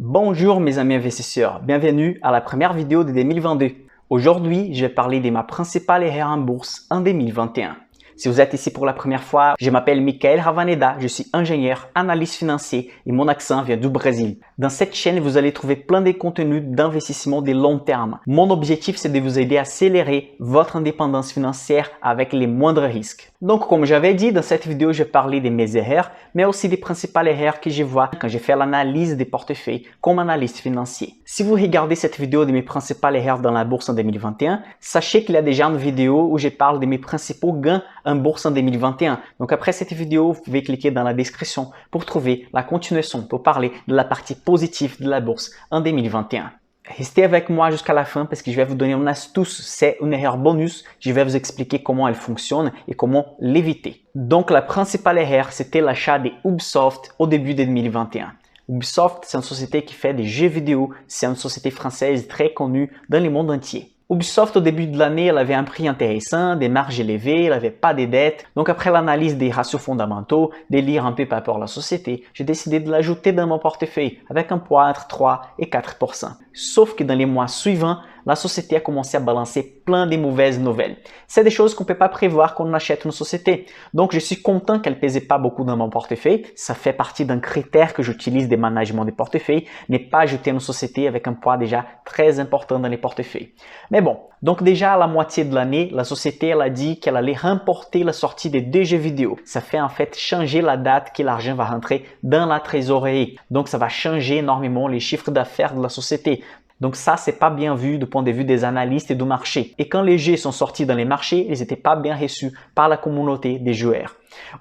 Bonjour mes amis investisseurs, bienvenue à la première vidéo de 2022. Aujourd'hui, je vais parler de ma principale erreur en bourse en 2021. Si vous êtes ici pour la première fois, je m'appelle Michael Ravaneda, je suis ingénieur, analyste financier et mon accent vient du Brésil. Dans cette chaîne, vous allez trouver plein de contenus d'investissement de long terme. Mon objectif, c'est de vous aider à accélérer votre indépendance financière avec les moindres risques. Donc, comme j'avais dit, dans cette vidéo, je vais parler de mes erreurs, mais aussi des principales erreurs que je vois quand je fais l'analyse des portefeuilles comme analyste financier. Si vous regardez cette vidéo de mes principales erreurs dans la bourse en 2021, sachez qu'il y a déjà une vidéo où je parle de mes principaux gains en bourse en 2021. Donc, après cette vidéo, vous pouvez cliquer dans la description pour trouver la continuation, pour parler de la partie positive de la bourse en 2021. Restez avec moi jusqu'à la fin parce que je vais vous donner une astuce, c'est une erreur bonus. Je vais vous expliquer comment elle fonctionne et comment l'éviter. Donc la principale erreur, c'était l'achat de Ubisoft au début de 2021. Ubisoft, c'est une société qui fait des jeux vidéo, c'est une société française très connue dans le monde entier. Ubisoft, au début de l'année, elle avait un prix intéressant, des marges élevées, elle n'avait pas de dettes. Donc après l'analyse des ratios fondamentaux, de lire un peu par rapport à la société, j'ai décidé de l'ajouter dans mon portefeuille avec un poids entre 3 et 4%. Sauf que dans les mois suivants, la société a commencé à balancer plein de mauvaises nouvelles. C'est des choses qu'on ne peut pas prévoir quand on achète une société. Donc je suis content qu'elle ne pesait pas beaucoup dans mon portefeuille. Ça fait partie d'un critère que j'utilise des managements de portefeuille, n'est pas ajouter une société avec un poids déjà très important dans les portefeuilles. Mais bon, donc déjà à la moitié de l'année, la société elle a dit qu'elle allait remporter la sortie des deux jeux vidéo. Ça fait en fait changer la date que l'argent va rentrer dans la trésorerie. Donc ça va changer énormément les chiffres d'affaires de la société. Donc ça, c'est pas bien vu du point de vue des analystes et du marché. Et quand les jeux sont sortis dans les marchés, ils n'étaient pas bien reçus par la communauté des joueurs.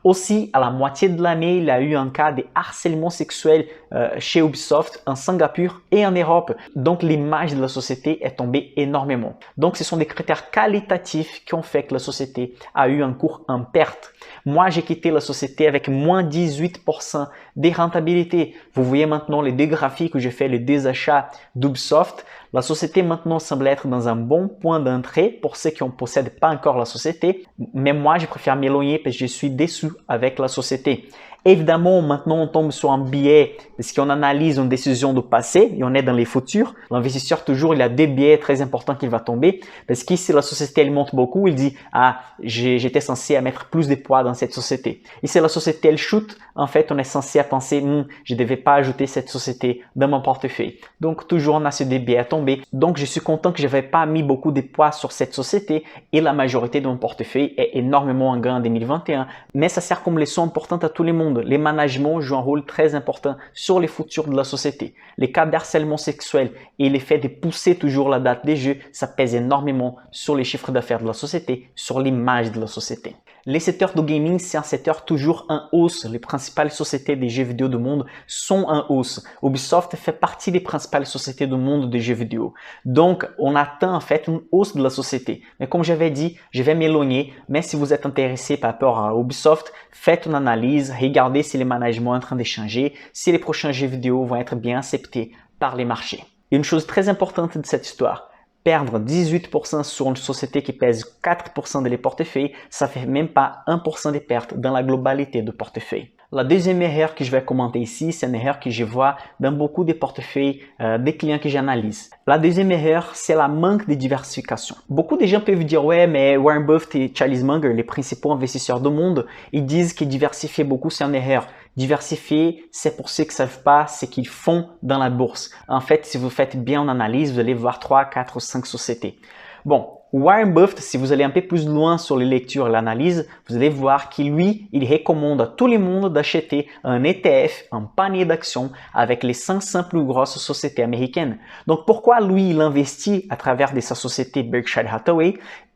Aussi, à la moitié de l'année, il y a eu un cas de harcèlement sexuel chez Ubisoft en Singapour et en Europe. Donc, l'image de la société est tombée énormément. Donc, ce sont des critères qualitatifs qui ont fait que la société a eu un cours en perte. Moi, j'ai quitté la société avec moins 18% des rentabilités. Vous voyez maintenant les deux graphiques où j'ai fait les deux achats d'Ubisoft. La société maintenant semble être dans un bon point d'entrée pour ceux qui ne possèdent pas encore la société. Mais moi, je préfère m'éloigner parce que je suis déçu avec la société. Évidemment, maintenant, on tombe sur un biais parce qu'on analyse une décision du passé et on est dans les futurs. L'investisseur, toujours, il a deux biais très importants qu'il va tomber parce que si la société, elle monte beaucoup, il dit « Ah, j'étais censé mettre plus de poids dans cette société. » Et si la société, elle chute, en fait, on est censé penser « Je ne devais pas ajouter cette société dans mon portefeuille. » Donc, toujours, on a ces deux biais à tomber. Donc, je suis content que je n'avais pas mis beaucoup de poids sur cette société et la majorité de mon portefeuille est énormément en gain en 2021. Mais ça sert comme leçon importante à tout le monde. Les managements jouent un rôle très important sur les futurs de la société. Les cas d'harcèlement sexuel et l'effet de pousser toujours la date des jeux, ça pèse énormément sur les chiffres d'affaires de la société, sur l'image de la société. Les secteurs de gaming, c'est un secteur toujours en hausse. Les principales sociétés des jeux vidéo du monde sont en hausse. Ubisoft fait partie des principales sociétés du monde des jeux vidéo. Donc, on attend en fait une hausse de la société. Mais comme j'avais dit, je vais m'éloigner. Mais si vous êtes intéressé par rapport à Ubisoft, faites une analyse, regardez si les managements sont en train de changer, si les prochains jeux vidéo vont être bien acceptés par les marchés. Et une chose très importante de cette histoire, perdre 18% sur une société qui pèse 4% de les portefeuilles, ça fait même pas 1% de pertes dans la globalité du portefeuille. La deuxième erreur que je vais commenter ici, c'est une erreur que je vois dans beaucoup de portefeuilles des clients que j'analyse. La deuxième erreur, c'est la manque de diversification. Beaucoup de gens peuvent dire « Ouais, mais Warren Buffett et Charlie Munger, les principaux investisseurs du monde, ils disent que diversifier beaucoup, c'est une erreur. » Diversifier, c'est pour ceux qui ne savent pas ce qu'ils font dans la bourse. En fait, si vous faites bien une analyse, vous allez voir 3, 4 ou 5 sociétés. Bon, Warren Buffett, si vous allez un peu plus loin sur les lectures et l'analyse, vous allez voir qu'il lui, il recommande à tout le monde d'acheter un ETF, un panier d'actions avec les 500 plus grosses sociétés américaines. Donc pourquoi lui, il investit à travers de sa société Berkshire Hathaway?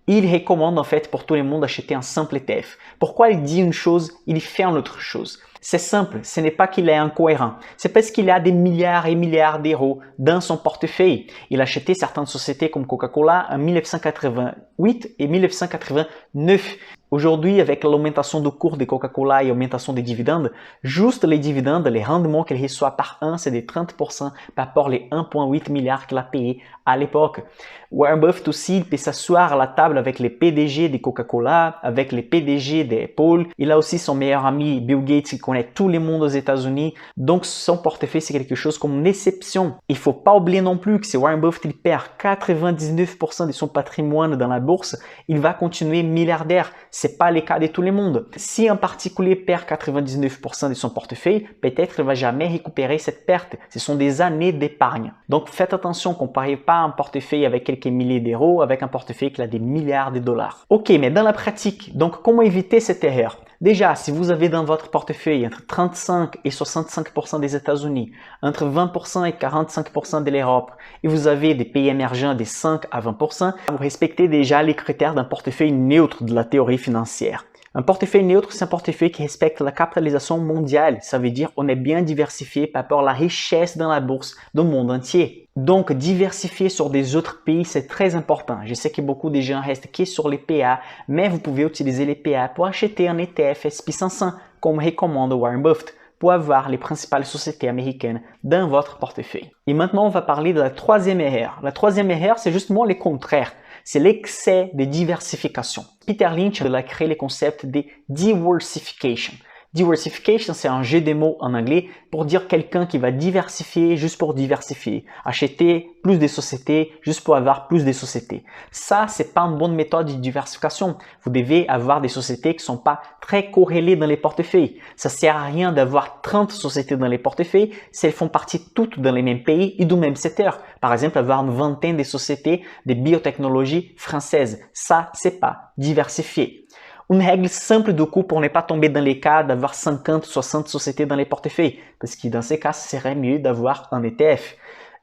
Il recommande en fait pour tout le monde d'acheter un simple ETF. Pourquoi il dit une chose, il fait une autre chose? C'est simple, ce n'est pas qu'il est incohérent, c'est parce qu'il a des milliards et milliards d'euros dans son portefeuille. Il a acheté certaines sociétés comme Coca-Cola en 1988 et 1989. Aujourd'hui, avec l'augmentation du cours de Coca-Cola et l'augmentation des dividendes, juste les dividendes, les rendements qu'elle reçoit par an, c'est de 30% par rapport aux 1,8 milliard qu'elle a payé à l'époque. Warren Buffett aussi, il peut s'asseoir à la table avec les PDG de Coca-Cola, avec les PDG d'Apple. Il a aussi son meilleur ami Bill Gates qui connaît tout le monde aux États-Unis. Donc son portefeuille, c'est quelque chose comme une exception. Il faut pas oublier non plus que si Warren Buffett il perd 99% de son patrimoine dans la bourse, il va continuer milliardaire. C'est pas le cas de tout le monde. Si un particulier perd 99% de son portefeuille, peut-être qu'il va jamais récupérer cette perte. Ce sont des années d'épargne. Donc faites attention, comparez pas un portefeuille avec quelques milliers d'euros avec un portefeuille qui a des milliards de dollars. Ok, mais dans la pratique, donc comment éviter cette erreur? Déjà, si vous avez dans votre portefeuille entre 35 et 65% des États-Unis, entre 20% et 45% de l'Europe, et vous avez des pays émergents de 5 à 20%, vous respectez déjà les critères d'un portefeuille neutre de la théorie financière. Un portefeuille neutre, c'est un portefeuille qui respecte la capitalisation mondiale. Ça veut dire qu'on est bien diversifié par rapport à la richesse dans la bourse du monde entier. Donc, diversifier sur des autres pays, c'est très important. Je sais que beaucoup de gens restent que sur les PA, mais vous pouvez utiliser les PA pour acheter un ETF SP 500, comme recommande Warren Buffett, pour avoir les principales sociétés américaines dans votre portefeuille. Et maintenant, on va parler de la troisième erreur. La troisième erreur, c'est justement le contraire. C'est l'excès de diversification. Peter Lynch a créé le concept de diversification. Diversification, c'est un jeu de mots en anglais pour dire quelqu'un qui va diversifier juste pour diversifier. Acheter plus de sociétés juste pour avoir plus de sociétés. Ça, c'est pas une bonne méthode de diversification. Vous devez avoir des sociétés qui sont pas très corrélées dans les portefeuilles. Ça sert à rien d'avoir 30 sociétés dans les portefeuilles si elles font partie toutes dans les mêmes pays et du même secteur. Par exemple, avoir une vingtaine de sociétés de biotechnologie françaises. Ça, c'est pas diversifié. Une règle simple du coup pour ne pas tomber dans les cas d'avoir 50, 60 sociétés dans les portefeuilles, parce que dans ces cas, ce serait mieux d'avoir un ETF.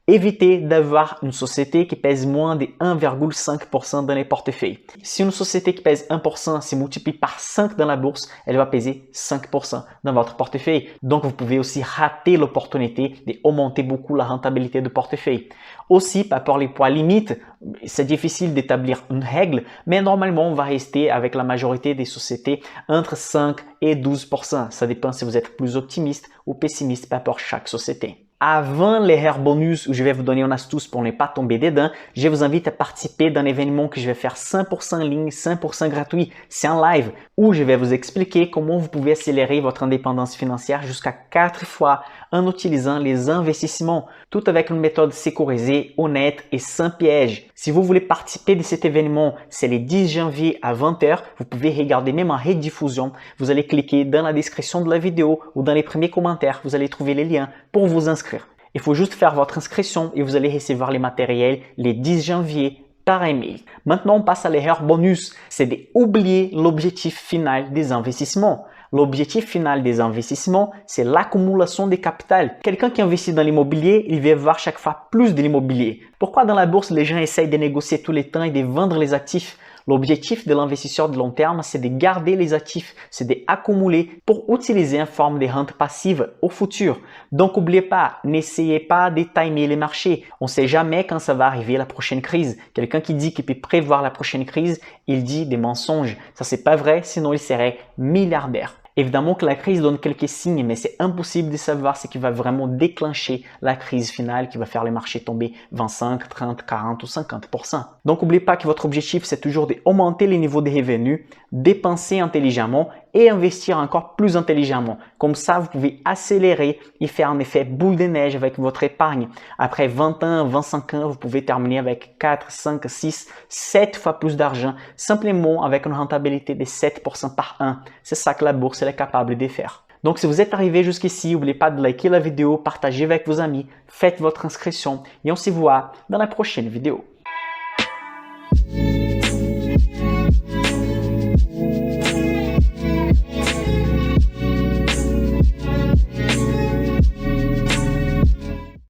Évitez d'avoir une société qui pèse moins de 1,5% dans les portefeuilles. Si une société qui pèse 1% se multiplie par 5 dans la bourse, elle va peser 5% dans votre portefeuille. Donc, vous pouvez aussi rater l'opportunité d'augmenter beaucoup la rentabilité du portefeuille. Aussi, par rapport aux poids limites, c'est difficile d'établir une règle, mais normalement, on va rester avec la majorité des sociétés entre 5 et 12%. Ça dépend si vous êtes plus optimiste ou pessimiste par rapport à chaque société. Avant l'erreur bonus où je vais vous donner une astuce pour ne pas tomber dedans, je vous invite à participer d'un événement que je vais faire 100% en ligne, 100% gratuit. C'est en live où je vais vous expliquer comment vous pouvez accélérer votre indépendance financière jusqu'à 4 fois en utilisant les investissements, tout avec une méthode sécurisée, honnête et sans piège. Si vous voulez participer de cet événement, c'est le 10 janvier à 20h. Vous pouvez regarder même en rediffusion. Vous allez cliquer dans la description de la vidéo ou dans les premiers commentaires. Vous allez trouver les liens pour vous inscrire. Il faut juste faire votre inscription et vous allez recevoir les matériels le 10 janvier par email. Maintenant, on passe à l'erreur bonus. C'est d'oublier l'objectif final des investissements. L'objectif final des investissements, c'est l'accumulation des capital. Quelqu'un qui investit dans l'immobilier, il veut avoir chaque fois plus de l'immobilier. Pourquoi dans la bourse, les gens essayent de négocier tout le temps et de vendre les actifs? L'objectif de l'investisseur de long terme, c'est de garder les actifs, c'est d'accumuler pour utiliser en forme de rente passive au futur. Donc, n'oubliez pas, n'essayez pas de timer les marchés. On ne sait jamais quand ça va arriver la prochaine crise. Quelqu'un qui dit qu'il peut prévoir la prochaine crise, il dit des mensonges. Ça, c'est pas vrai, sinon il serait milliardaire. Évidemment que la crise donne quelques signes, mais c'est impossible de savoir ce qui va vraiment déclencher la crise finale qui va faire les marchés tomber 25, 30, 40 ou 50%. Donc, n'oubliez pas que votre objectif, c'est toujours d'augmenter les niveaux de revenus, dépenser intelligemment et investir encore plus intelligemment. Comme ça, vous pouvez accélérer et faire un effet boule de neige avec votre épargne. Après 20 ans, 25 ans, vous pouvez terminer avec 4, 5, 6, 7 fois plus d'argent, simplement avec une rentabilité de 7% par an. C'est ça que la bourse est capable de faire. Donc, si vous êtes arrivé jusqu'ici, n'oubliez pas de liker la vidéo, partager avec vos amis, faites votre inscription et on se voit dans la prochaine vidéo.